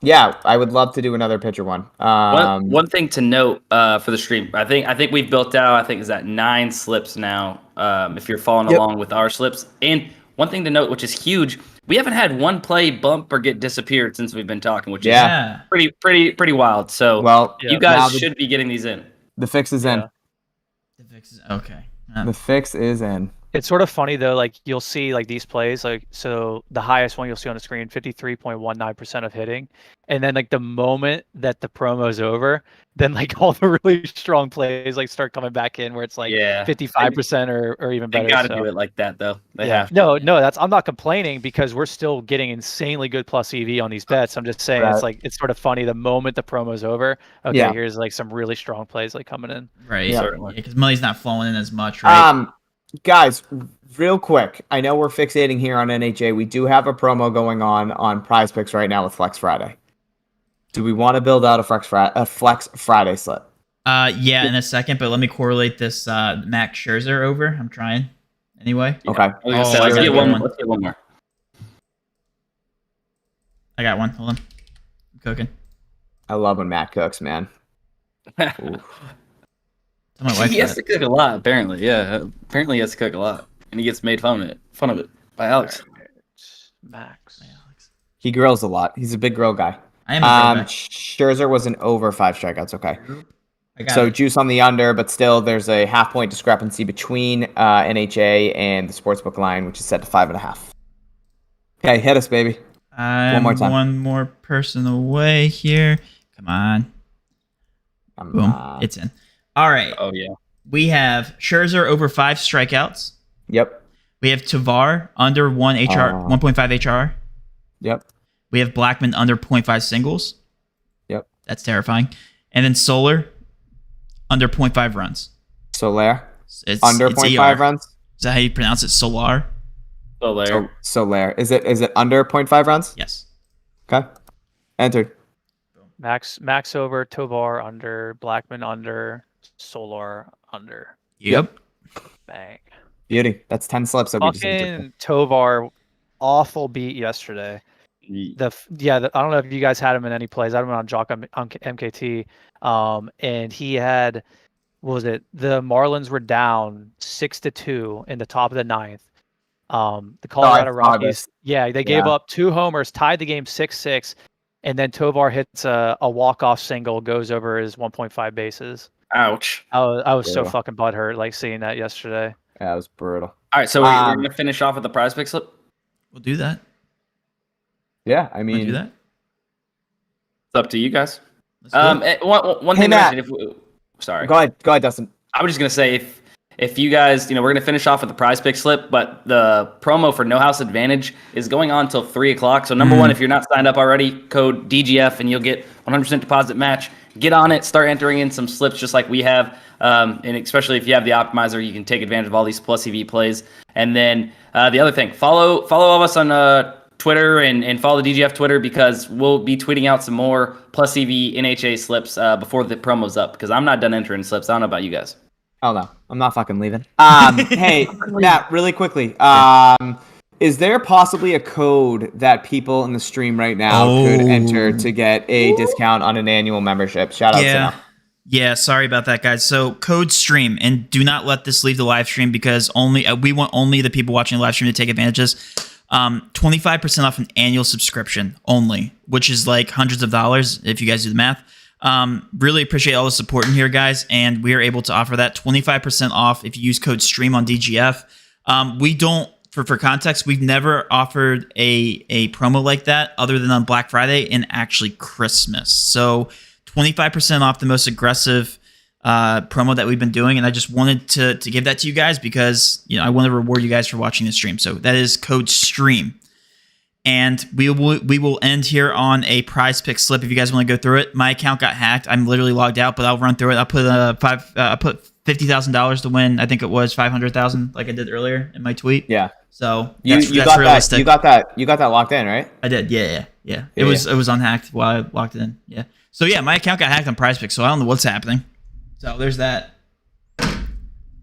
yeah, I would love to do another pitcher one. one thing to note for the stream. I think we've built out. I think is that 9 slips now. If you're following along with our slips, and one thing to note, which is huge, we haven't had one play bump or get disappeared since we've been talking, which Yeah. is pretty wild. So Well, you now guys the- should be getting these in. the fix is in. Yeah. The fix is okay. The fix is in. It's sort of funny though, like you'll see like these plays, like so the highest one you'll see on the screen, 53.19% of hitting. And then like the moment that the promo's over, then like all the really strong plays like start coming back in where it's like Yeah. 55% or even They better. got to so. do it like that though. They Yeah. have to. No, I'm not complaining because we're still getting insanely good plus EV on these bets. I'm just saying Right. it's sort of funny the moment the promo's over. Okay, Yeah. here's like some really strong plays like coming in. Right. Yeah. Yeah, because money's not flowing in as much, right? Guys, real quick, I know we're fixating here on NHA. We do have a promo going on PrizePicks right now with Flex Friday. Do we want to build out a Flex Friday slip? Yeah, in a second, but let me correlate this Max Scherzer over. I'm trying. Anyway. Okay. I was gonna say, Oh, let's I get got one. one. Let's get one more. I got one. Hold on. I'm cooking. I love when Matt cooks, man. Tell my wife He has that. to cook a lot, apparently. Yeah, apparently he has to cook a lot, and he gets made fun of it by Alex. Max. He grills a lot. He's a big grill guy. I am a grill guy. Scherzer was an over 5 strikeouts. Okay. I got So it. juice on the under, but still there's a half-point discrepancy between NHA and the sportsbook line, which is set to 5.5. Okay, hit us, baby. I'm more time. one more person away here. Come on. Come Boom. on. It's in. All right. Oh yeah. We have Scherzer over 5 strikeouts. Yep. We have Tavar under 1.5 HR. Yep. We have Blackman under 0.5 singles. Yep. That's terrifying. And then Solar under 0.5 runs. Soler It's under it's 0.5 ER. runs. Is that how you pronounce it? Solar? So there. Soler. Is it under 0.5 runs? Yes. Okay. Entered. Max over, Tovar under, Blackman under, Solar under. Yep. Bang. Beauty. That's 10 slips that we just entered. Fucking Tovar, awful beat yesterday. I don't know if you guys had him in any plays. I had him on Jock on MKT, and he had, what was it? The Marlins were down 6-2 in the top of the ninth. The Colorado Rockies, they gave up 2 homers, tied the game 6-6, and then Tovar hits a walk-off single, goes over his 1.5 bases. Ouch. I was so Brutal. fucking butthurt, like seeing that yesterday. Yeah, that was brutal. All right, so we're gonna finish off with the prize pick slip. We'll do that. Yeah, I We'll mean, do that. It's up to you guys. Let's do it. One Hey, thing to Matt. mention, sorry. Go ahead, Dustin. I was just gonna say if you guys, we're gonna finish off with the PrizePicks slip, but the promo for No House Advantage is going on until 3:00. So number one, if you're not signed up already, code DGF and you'll get 100% deposit match. Get on it, start entering in some slips just like we have, and especially if you have the optimizer, you can take advantage of all these plus EV plays. And then the other thing, follow all of us on Twitter and follow the DGF Twitter, because we'll be tweeting out some more plus EV NHA slips before the promo's up, because I'm not done entering slips. I don't know about you guys. Oh no, I'm not fucking leaving. Hey, Matt, really quickly. Is there possibly a code that people in the stream right now could enter to get a discount on an annual membership? Shout out to them. Yeah, sorry about that, guys. So code stream, and do not let this leave the live stream, because we want only the people watching the live stream to take advantages. 25% off an annual subscription only, which is like hundreds of dollars if you guys do the math. Really appreciate all the support in here, guys, and we are able to offer that 25% off if you use code STREAM on DGF. We don't, for context, we've never offered a promo like that other than on Black Friday and actually Christmas. So 25% off the most aggressive promo that we've been doing, and I just wanted to give that to you guys because I want to reward you guys for watching the stream. So that is code STREAM. And we will end here on a PrizePicks slip if you guys want to go through it. My account got hacked. I'm literally logged out, but I'll run through it. I'll put $50,000 to win. I think it was $500,000, like I did earlier in my tweet. Yeah. So you got realistic. You got that locked in, right? I did. Yeah. It was unhacked while I locked it in. Yeah. So yeah, my account got hacked on PrizePicks, so I don't know what's happening. So there's that.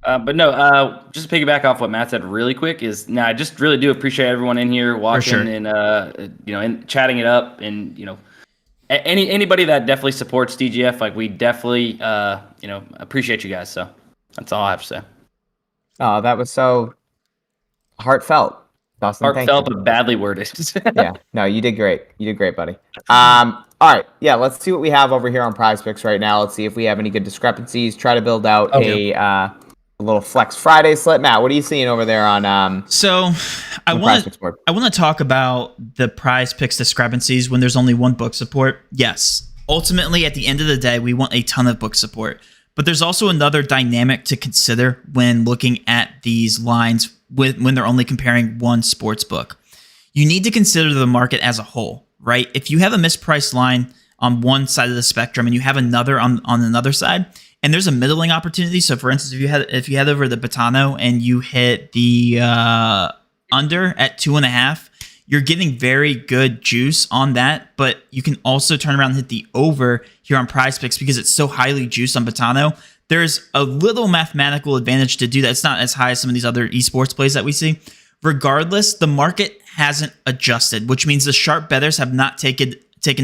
But no, just to piggyback off what Matt said really quick I just really do appreciate everyone in here watching and and chatting it up, and anybody that definitely supports DGF, like we definitely appreciate you guys. So that's all I have to say. Oh, that was so heartfelt. Dustin, heartfelt but badly worded. Yeah, no, you did great. You did great, buddy. All right, yeah, let's see what we have over here on PrizePicks right now. Let's see if we have any good discrepancies. Try to build out a little Flex Friday slip. Matt, what are you seeing over there on? So I want to talk about the PrizePicks discrepancies when there's only one book support. Yes, ultimately at the end of the day, we want a ton of book support, but there's also another dynamic to consider when looking at these lines when they're only comparing one sports book. You need to consider the market as a whole, right? If you have a mispriced line on one side of the spectrum and you have another on another side, and there's a middling opportunity. So for instance, if you head over the Batano and you hit the under at 2.5, you're getting very good juice on that, but you can also turn around and hit the over here on PrizePicks because it's so highly juiced on Batano. There's a little mathematical advantage to do that. It's not as high as some of these other esports plays that we see. Regardless, the market hasn't adjusted, which means the sharp bettors have not taken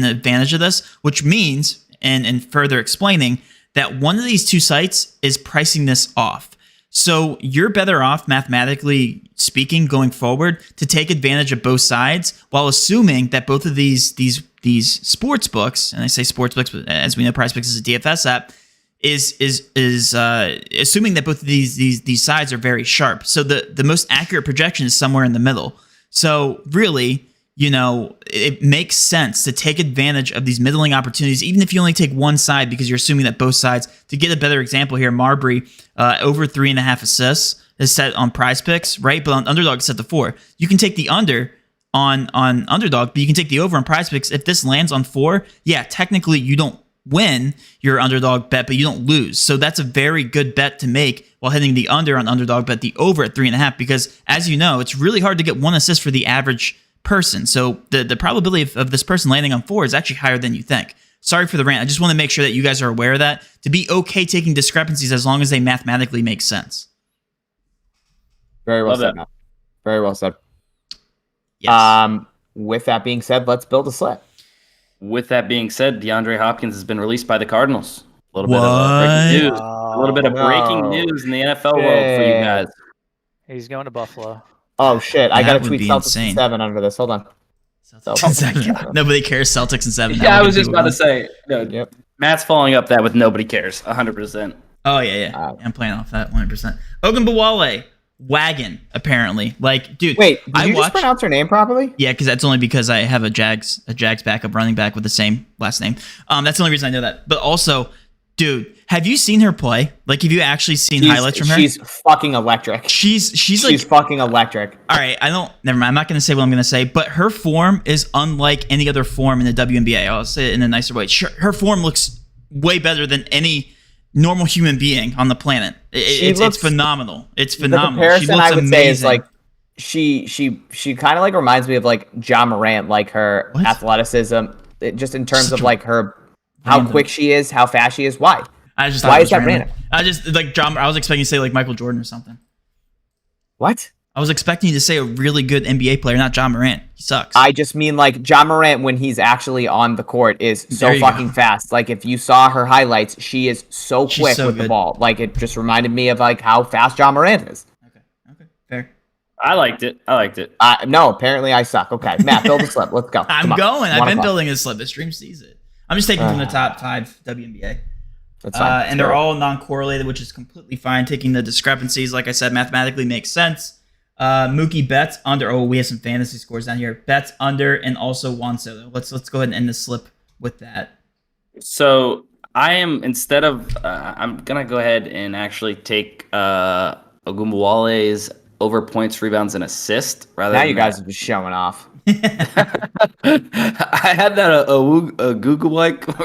advantage of this, which means, and further explaining, that one of these two sites is pricing this off. So you're better off, mathematically speaking, going forward to take advantage of both sides while assuming that both of these sports books, and I say sports books, but as we know, PrizePicks is a DFS app, is assuming that both of these sides are very sharp. So the most accurate projection is somewhere in the middle. So really, it makes sense to take advantage of these middling opportunities, even if you only take one side, because you're assuming that both sides. To get a better example here, Marbury over 3.5 assists is set on PrizePicks, right? But on Underdog it's set to 4. You can take the under on Underdog, but you can take the over on PrizePicks. If this lands on 4, yeah, technically you don't win your Underdog bet, but you don't lose. So that's a very good bet to make while hitting the under on Underdog, bet the over at 3.5, because as you know, it's really hard to get one assist for the average person. So the probability of this person landing on 4 is actually higher than you think. Sorry for the rant. I just want to make sure that you guys are aware of that, to be okay taking discrepancies as long as they mathematically make sense. Very well said, Matt. Very well said. Yes. With that being said, let's build a slip. With that being said, DeAndre Hopkins has been released by the Cardinals. A little bit of breaking news. A little bit of breaking news in the NFL world for you guys. He's going to Buffalo. Oh shit! I got to tweet Celtics insane. and 7 under this. Hold on. Nobody cares. Celtics and 7. Yeah, I was just about to say. No, Yep. Matt's following up that with nobody cares. 100%. Oh yeah. I'm playing off that 100%. Ogunbowale, wagon apparently. Like, dude. Wait, did you just pronounce her name properly? Yeah, because that's only because I have a Jags backup running back with the same last name. That's the only reason I know that. But also, Dude, have you seen her play? Like, have you actually seen highlights from her? She's fucking electric. She's like fucking electric. All right, never mind. I'm not going to say what I'm going to say, but her form is unlike any other form in the WNBA. I'll say it in a nicer way. Her form looks way better than any normal human being on the planet. It's phenomenal. It's phenomenal. The comparison she looks I would amazing. say is like she kind of like reminds me of like Ja Morant, like her athleticism, just in terms of like her how quick she is, how fast she is. Why? I just Why is that random? I just like John. I was expecting you to say like Michael Jordan or something. What? I was expecting you to say a really good NBA player, not John Morant. He sucks. I just mean like Ja Morant when he's actually on the court is so fucking fast. Like if you saw her highlights, she is so quick with the ball. Like it just reminded me of like how fast Ja Morant is. Okay, fair. I liked it. No, apparently I suck. Okay, Matt, build a slip. Let's go. I'm going. I've been building a slip. The stream sees it. I'm just taking from the top 5 WNBA. That's fine. And they're all non-correlated, which is completely fine. Taking the discrepancies, like I said, mathematically makes sense. Mookie bets under. Oh, we have some fantasy scores down here. Bets under, and also Juan Soto. Let's go ahead and end the slip with that. So I am I'm gonna go ahead and actually take Ogunbowale's over points, rebounds, and assist. Now you guys are just showing off. I had that a Google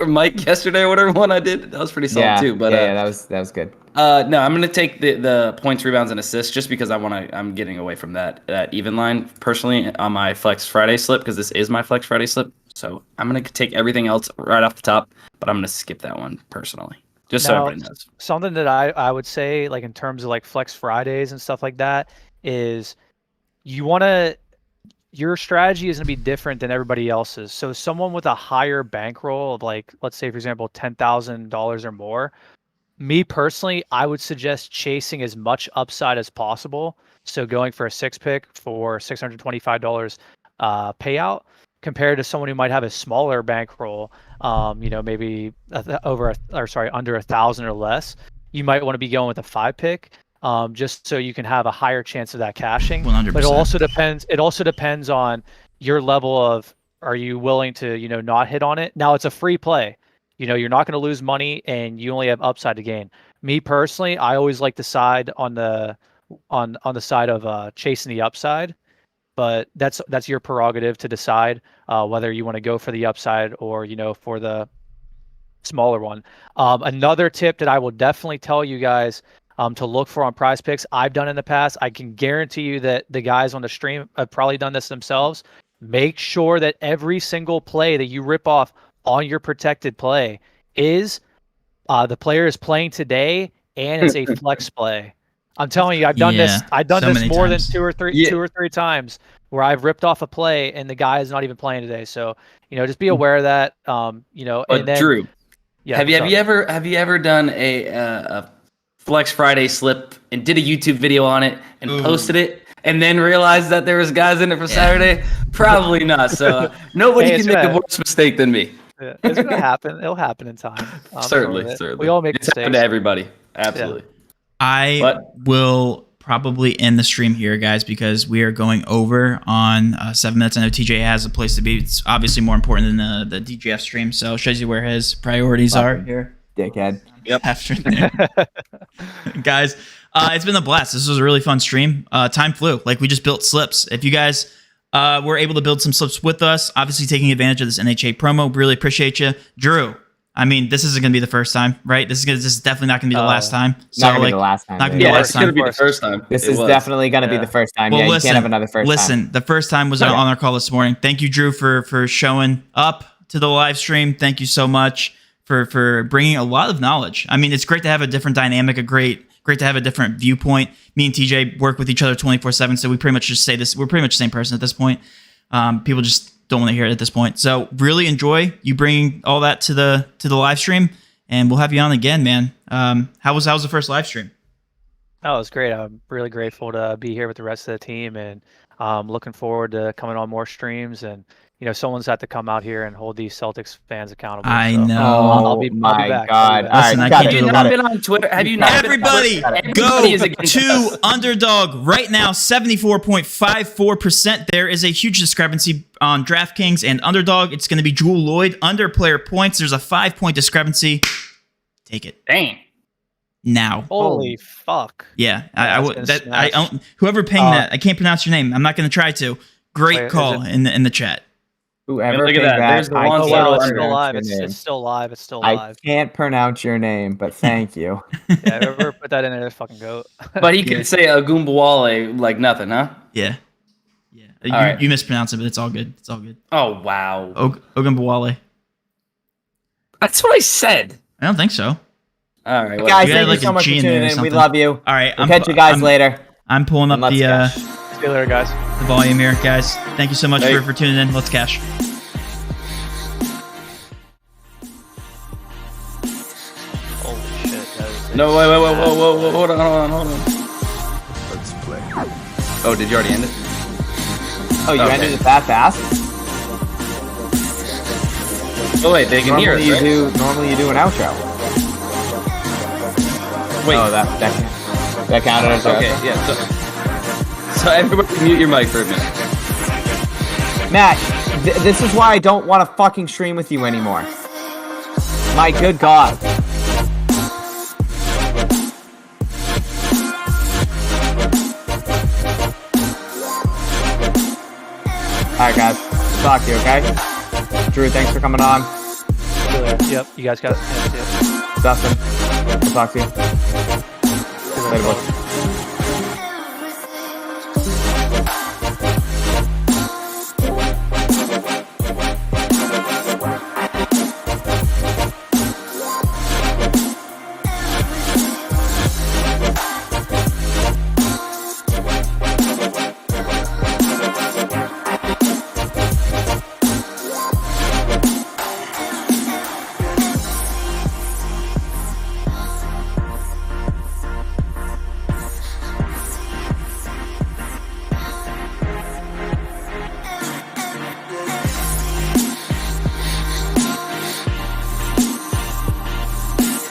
mic yesterday or whatever one I did. That was pretty solid too. But that was good. No, I'm gonna take the points, rebounds, and assists just because I'm getting away from that even line personally on my Flex Friday slip because this is my Flex Friday slip. So I'm gonna take everything else right off the top, but I'm gonna skip that one personally. Just so everybody knows. Something that I would say, like in terms of like Flex Fridays and stuff like that, is your strategy is going to be different than everybody else's. So someone with a higher bankroll of like, let's say for example, $10,000 or more, me personally, I would suggest chasing as much upside as possible. So going for a 6-pick for $625 payout compared to someone who might have a smaller bankroll, maybe under 1,000 or less. You might want to be going with a 5-pick. Just so you can have a higher chance of that cashing. 100%. But it also depends on your level of, are you willing to, not hit on it? Now it's a free play. You're not going to lose money and you only have upside to gain. Me personally, I always like the side on the side of chasing the upside, but that's your prerogative to decide whether you want to go for the upside or, for the smaller one. Another tip that I will definitely tell you guys to look for on PrizePicks, I've done in the past. I can guarantee you that the guys on the stream have probably done this themselves. Make sure that every single play that you rip off on your protected play is the player is playing today and it's a flex play. I'm telling you, I've done this. I've done this more than two or three times where I've ripped off a play and the guy is not even playing today. So just be aware of that. But and then, Drew, yeah, have you ever done a Flex Friday slip and did a YouTube video on it and posted it and then realized that there was guys in it for Saturday? Probably not. So nobody can make a worse mistake than me. Yeah, it's going to happen. It'll happen in time. Certainly. We all make it's mistakes. happened to everybody. Absolutely. I will probably end the stream here, guys, because we are going over on 7 minutes. I know TJ has a place to be. It's obviously more important than the DGF stream, so it shows you where his priorities are here. Dickhead. Yep. After there. Guys, it's been a blast. This was a really fun stream. Time flew. Like, we just built slips. If you guys were able to build some slips with us, obviously taking advantage of this NHA promo, really appreciate you. Drew, I mean, this isn't going to be the first time, right? This is definitely not going to be the last time. So, not going to be the last time. Not going to be the last time. It's going to be the first time. This is definitely going to be the first time. Well, you listen, can't have another first time. Listen, the first time was on our call this morning. Thank you, Drew, for showing up to the live stream. Thank you so much for bringing a lot of knowledge. I mean, it's great to have a different dynamic, great to have a different viewpoint. Me and TJ work with each other 24/7, so we pretty much just say this. We're pretty much the same person at this point. People just don't want to hear it at this point. So really enjoy you bringing all that to the live stream, and we'll have you on again, man. How was the first live stream? Oh, it was great. I'm really grateful to be here with the rest of the team, and looking forward to coming on more streams. And someone's had to come out here and hold these Celtics fans accountable. I so know. I'll be back. God! Listen, I can't do not been on Twitter? Have you not? Everybody, go to Underdog right now. 74.54%. There is a huge discrepancy on DraftKings and Underdog. It's going to be Jewel Lloyd under player points. There's a 5-point discrepancy. Take it Dang. now. Holy fuck. Yeah, that's would. gonna That smash. whoever pinged that, I can't pronounce your name. I'm not going to try to. Great Wait, is call in the chat. Whoever Look at pinged that. There's the I one Oh can't wow, turtle it's under. still pronounce live. your name. It's still live. It's still I live. can't pronounce your name, but thank you. Yeah, whoever put that in there, fucking goat. But he could say a Goombawale like nothing, huh? Yeah. Yeah. All right. You mispronounced it, but it's all good. It's all good. Oh, wow. Ogunbowale. That's what I said. I don't think so. All right. Guys, You thank had, you like, so a much for G in there tuning or in. We something. love you. All right. We'll catch you guys later. I'm pulling up And let's the cash. See you later, guys. the volume here, guys. Thank you so much Hey. for tuning in. Let's cash. Holy shit. That is No, wait, whoa, hold on. Let's play. Oh, did you already end it? Oh, you Okay. ended it that fast? Oh, wait, they can hear us, right? Normally you do an outro. Wait. Oh, that counted as Okay, outro. yeah. So everybody mute your mic for a minute. Matt, this is why I don't want to fucking stream with you anymore. My good God. Alright, guys. Talk to you, okay? Drew, thanks for coming on. See you later. Yep, you guys got it. Yeah, see ya. Dustin, we'll talk to you. See you Later, later. boys.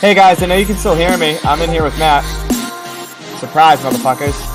Hey guys, I know you can still hear me. I'm in here with Matt. Surprise, motherfuckers.